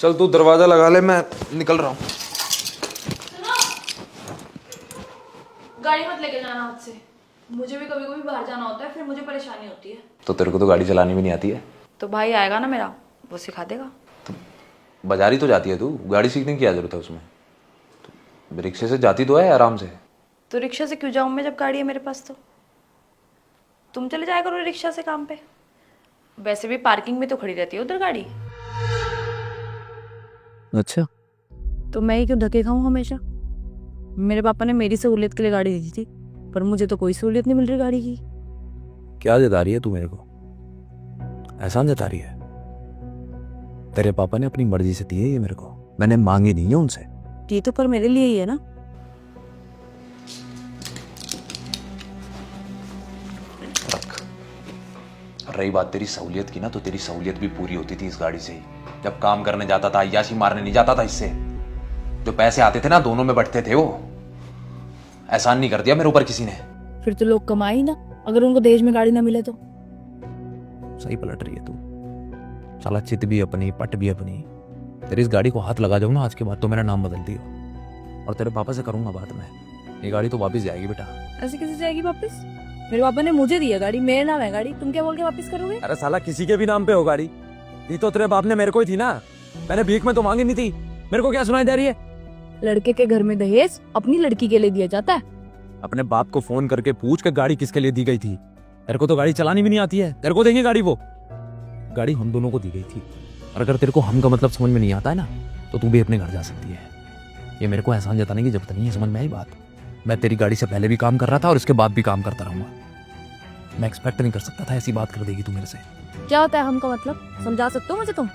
चल तू दरवाजा लगा ले, मैं निकल रहा हूँ। गाड़ी मत लेके जाना हाथ से, मुझे भी कभी कभी बाहर जाना होता है, फिर मुझे परेशानी होती है। तो तेरे को तो गाड़ी चलानी भी नहीं आती है। तो भाई आएगा ना मेरा, वो सिखा देगा। बाजारी तो जाती है तू, गाड़ी सीखने की क्या जरूरत है उसमें। तो रिक्शे से जाती तो है आराम से। तो रिक्शा से क्यों जाऊं मैं जब गाड़ी है मेरे पास। तो तुम चले जाया करो रिक्शा से काम पे, वैसे भी पार्किंग में तो खड़ी रहती है उधर गाड़ी। अच्छा, तो मैं ही क्यों धक्के खाऊं हमेशा। मेरे पापा ने मेरी सहूलियत के लिए गाड़ी दी थी, पर मुझे तो कोई सहूलियत नहीं मिल रही गाड़ी की। क्या जता रही है तू मेरे को? एहसान जता रही है? तेरे पापा ने अपनी मर्जी से दी है ये मेरे को, मैंने मांगी नहीं है उनसे। ये तो पर मेरे लिए ही है ना। रख। रही बात तेरी सहूलियत की ना, तो तेरी सहूलियत भी पूरी होती थी इस गाड़ी से ही। जब काम करने जाता था, अय्याशी मारने नहीं जाता था इससे। जो पैसे आते थे ना, दोनों में बंटते थे वो। एहसान नहीं कर दिया मेरे ऊपर किसी ने। फिर तो लोग कमाए ही ना, अगर उनको दहेज में गाड़ी ना मिले तो। सही पलट रही है तू। साला चित भी अपनी, पट भी अपनी। तेरी इस गाड़ी को हाथ लगा जाऊँ ना आज के बाद तो मेरा नाम बदल दियो, और तेरे पापा से करूंगा बात में। ये गाड़ी तो वापस जाएगी बेटा। ऐसे कैसे जाएगी वापस? मेरे पापा ने मुझे दी है गाड़ी, मेरे नाम है गाड़ी, तुम क्या बोल के वापस करोगे? अरे साला किसी के भी नाम पे हो गाड़ी, दी तो तेरे बाप ने मेरे को ही थी ना। मैंने भीख में तो मांगी नहीं थी। मेरे को क्या सुनाई दे रही है? लड़के के घर में दहेज अपनी लड़की के लिए दिया जाता है। अपने बाप को फोन करके पूछ के गाड़ी किसके लिए दी गई थी। तेरे को तो गाड़ी चलानी भी नहीं आती है, तेरे को देंगे गाड़ी? वो गाड़ी हम दोनों को दी गई थी, और अगर तेरे को हम का मतलब समझ में नहीं आता है ना, तो तू भी अपने घर जा सकती है। ये मेरे को एहसान जताने की जरूरत नहीं है, समझ में आई बात? मैं तेरी गाड़ी से पहले भी काम कर रहा था और इसके बाद भी काम करता रहूंगा। मैं एक्सपेक्ट नहीं कर सकता था ऐसी बात कर देगी तू मेरे से। क्या होता है हमका मतलब, समझा सकते हो मुझे तुम?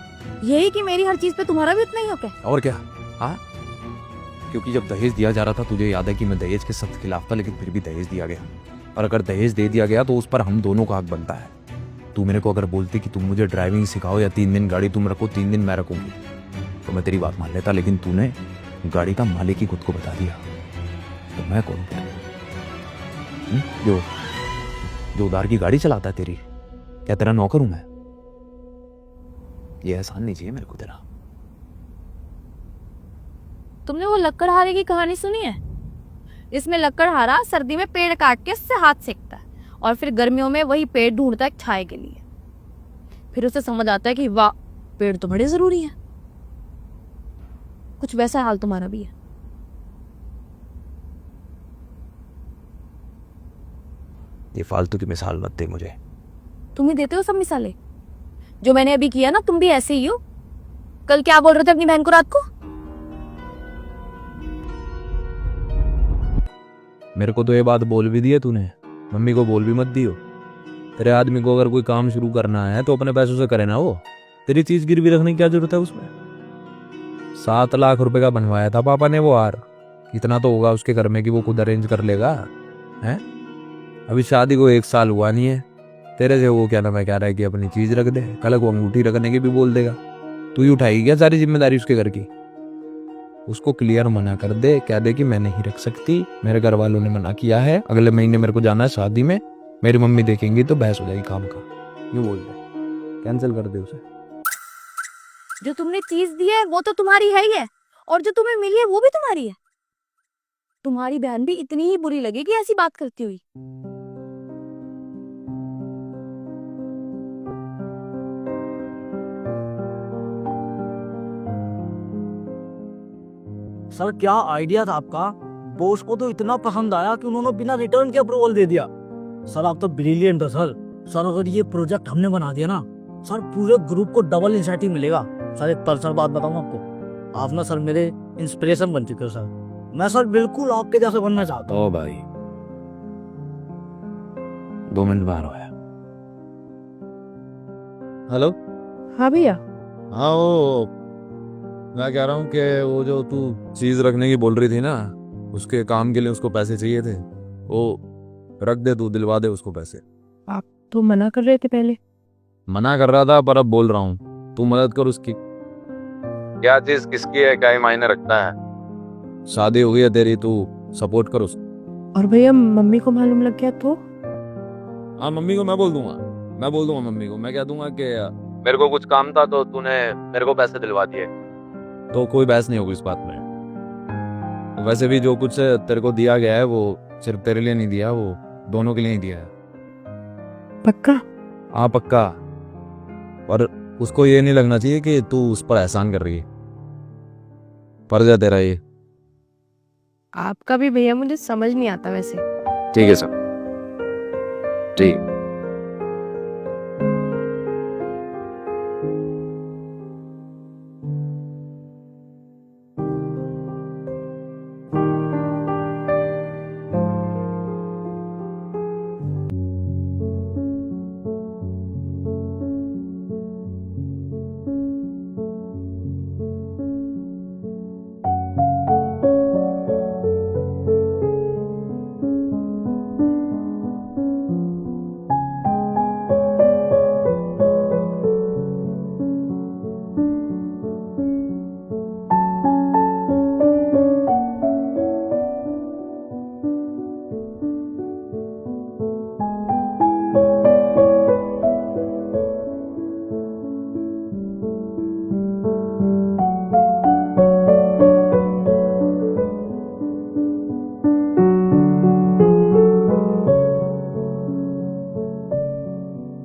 यही कि मेरी हर चीज पे तुम्हारा भी उतना ही हक है। और क्या? हाँ, क्योंकि जब दहेज दिया जा रहा था तुझे याद है कि मैं दहेज के सख्त खिलाफ था, लेकिन फिर भी दहेज दिया गया। और अगर दहेज दे दिया गया तो उस पर हम दोनों का हक बनता है। तू मेरे को अगर बोलती कि तुम मुझे ड्राइविंग सिखाओ या 3 दिन गाड़ी तुम रखो, 3 दिन मैं रखूंगी, तो मैं तेरी बात मान लेता। लेकिन तूने गाड़ी का मालिक ही खुद को बता दिया, तो मैं कौन फिर? जो उधार की गाड़ी चलाता है तेरी, क्या तेरा नौकर हूं मैं? ये एहसान नहीं चाहिए मेरे को तेरा। तुमने वो लकड़हारे की कहानी सुनी है? इसमें लकड़हारा सर्दी में पेड़ काट के उससे हाथ सेकता है, और फिर गर्मियों में वही पेड़ ढूंढता है छाए के लिए। फिर उसे समझ आता है कि वाह, पेड़ तो बड़े जरूरी है। कुछ वैसा हाल तुम्हारा भी है। ये फालतू की मिसाल मत दे मुझे। तुम ही देते हो सब मिसालें। जो मैंने अभी किया ना, तुम भी ऐसे ही हो। कल क्या बोल रहे थे अपनी बहन को रात को? मेरे को तो ये बात बोल भी दी है तूने, मम्मी को बोल भी मत दियो। तेरे आदमी को अगर कोई काम शुरू करना है तो अपने पैसों से करे ना। वो तेरी चीज गिरवी रखने की क्या जरूरत है उसमें? 7 लाख रुपए का बनवाया था पापा ने वो हार। इतना तो होगा उसके घर में कि वो खुद अरेंज कर लेगा। हैं? अभी शादी को 1 साल हुआ नहीं है, तेरे से वो क्या नाम है कह रहा है कि अपनी चीज रख दे। कल को अंगूठी रखने की भी बोल देगा। तू ही उठाएगी क्या सारी जिम्मेदारी उसके घर की? उसको क्लियर मना कर दे, कह दे कि मैं नहीं रख सकती, मेरे घर वालों ने मना किया है, अगले महीने मेरे को जाना है शादी में, मेरी मम्मी देखेंगी तो बहस हो जाएगी काम का। यूं बोल दे, कैंसिल कर दे उसे। जो तुमने चीज दी है वो तो तुम्हारी है ही है, और जो तुम्हें मिली है वो भी तुम्हारी है। तुम्हारी बहन भी इतनी ही बुरी लगेगी ऐसी बात करती हुई। सर क्या आइडिया था आपका। बॉस को तो इतना पसंद आया कि उन्होंने बिना रिटर्न के अप्रूवल दे दिया। सर आप तो ब्रिलियंट हो सर। सर अगर ये प्रोजेक्ट हमने बना दिया ना, सर पूरे ग्रुप को डबल इंसेंटिव मिलेगा। सर एक पर्सनल बात बताऊं आपको, आप ना सर मेरे इंस्पिरेशन बन चुके हो सर। मैं सर बिल्कुल आपके जैसे बनना चाहता हूँ। ओ भाई, 2 मिनट बाहर आया। हेलो। हाँ भैया। हाँ, वो मैं कह रहा हूँ कि वो जो तू चीज रखने की बोल रही थी ना, उसके काम के लिए उसको पैसे चाहिए थे। वो रख दे, तू दिलवा दे उसको पैसे। आप तो मना कर रहे थे पहले। मना कर रहा था पर अब बोल रहा हूँ, तू मदद कर उसकी। क्या चीज किसकी है क्या ही मायने रखता है। शादी हो गई है तेरी, तू सपोर्ट कर उसको। और भैया मम्मी को मालूम लग गया तो? हाँ, मम्मी को मैं बोल दूंगा मम्मी को। मैं कह दूंगा कि मेरे को कुछ काम था तो तूने मेरे को पैसे दिलवा दिए। तो कोई बहस नहीं होगी इस बात में। वैसे भी जो कुछ तेरे को दिया गया है वो सिर्फ तेरे लिए नहीं दिया, वो दोनों के लिए ही दिया है। पक्का? हाँ पक्का। और उसको ये नहीं लगना चाहिए कि तू उस पर एहसान कर रही है। फर्ज है तेरा ये। आपका भी भैया मुझे समझ नहीं आता वैसे। ठीक है सर, ठीक है।